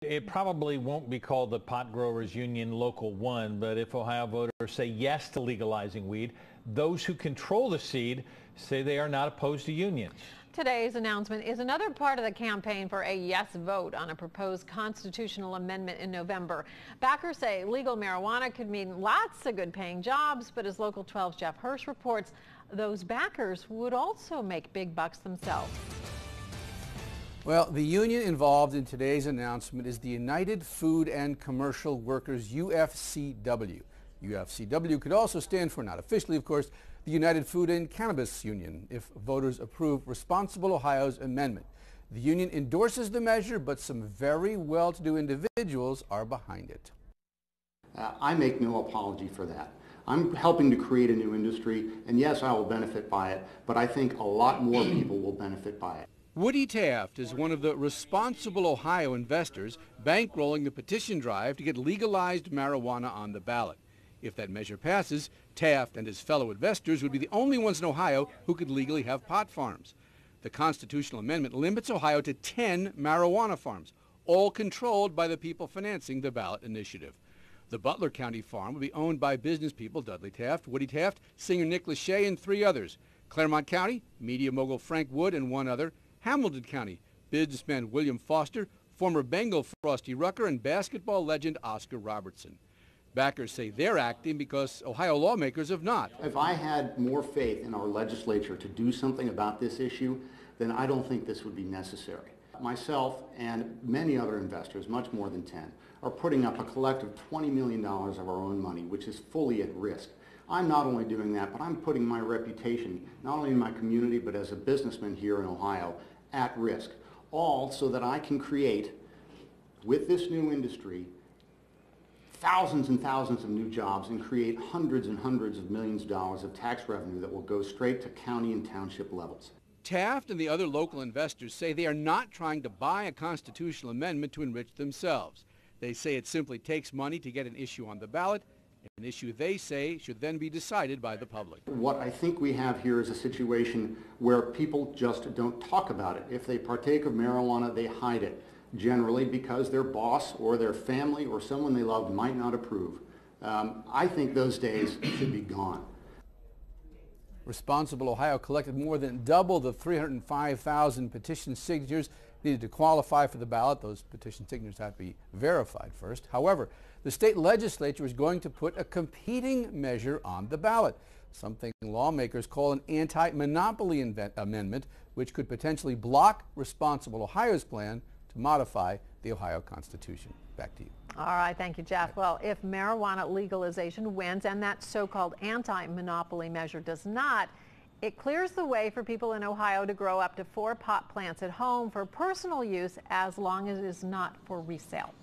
It probably won't be called the Pot Growers Union Local 1, but if Ohio voters say yes to legalizing weed, those who control the seed say they are not opposed to unions. Today's announcement is another part of the campaign for a yes vote on a proposed constitutional amendment in November. Backers say legal marijuana could mean lots of good-paying jobs, but as Local 12's Jeff Hirsch reports, those backers would also make big bucks themselves. Well, the union involved in today's announcement is the United Food and Commercial Workers, UFCW. UFCW could also stand for, not officially of course, the United Food and Cannabis Union if voters approve Responsible Ohio's amendment. The union endorses the measure, but some very well-to-do individuals are behind it. I make no apology for that. I'm helping to create a new industry, and yes, I will benefit by it, but I think a lot more people will benefit by it. Woody Taft is one of the Responsible Ohio investors bankrolling the petition drive to get legalized marijuana on the ballot. If that measure passes, Taft and his fellow investors would be the only ones in Ohio who could legally have pot farms. The constitutional amendment limits Ohio to 10 marijuana farms, all controlled by the people financing the ballot initiative. The Butler County farm will be owned by business people Dudley Taft, Woody Taft, singer Nick Lachey, and 3 others. Claremont County, media mogul Frank Wood and 1 other. Hamilton County, businessman William Foster, former Bengal Frosty Rucker, and basketball legend Oscar Robertson. Backers say they're acting because Ohio lawmakers have not. If I had more faith in our legislature to do something about this issue, then I don't think this would be necessary. Myself and many other investors, much more than 10, are putting up a collective $20 million of our own money, which is fully at risk. I'm not only doing that, but I'm putting my reputation, not only in my community, but as a businessman here in Ohio, at risk. All so that I can create, with this new industry, thousands and thousands of new jobs and create hundreds and hundreds of millions of dollars of tax revenue that will go straight to county and township levels. Taft and the other local investors say they are not trying to buy a constitutional amendment to enrich themselves. They say it simply takes money to get an issue on the ballot, an issue they say should then be decided by the public. What I think we have here is a situation where people just don't talk about it. If they partake of marijuana, they hide it, generally because their boss or their family or someone they love might not approve. I think those days should be gone. Responsible Ohio collected more than double the 305,000 petition signatures needed to qualify for the ballot. Those petition signatures have to be verified first. However, the state legislature is going to put a competing measure on the ballot, something lawmakers call an anti-monopoly amendment, which could potentially block Responsible Ohio's plan to modify the Ohio Constitution. Back to you. All right, thank you, Jeff. Well, if marijuana legalization wins and that so-called anti-monopoly measure does not, it clears the way for people in Ohio to grow up to 4 pot plants at home for personal use as long as it is not for resale.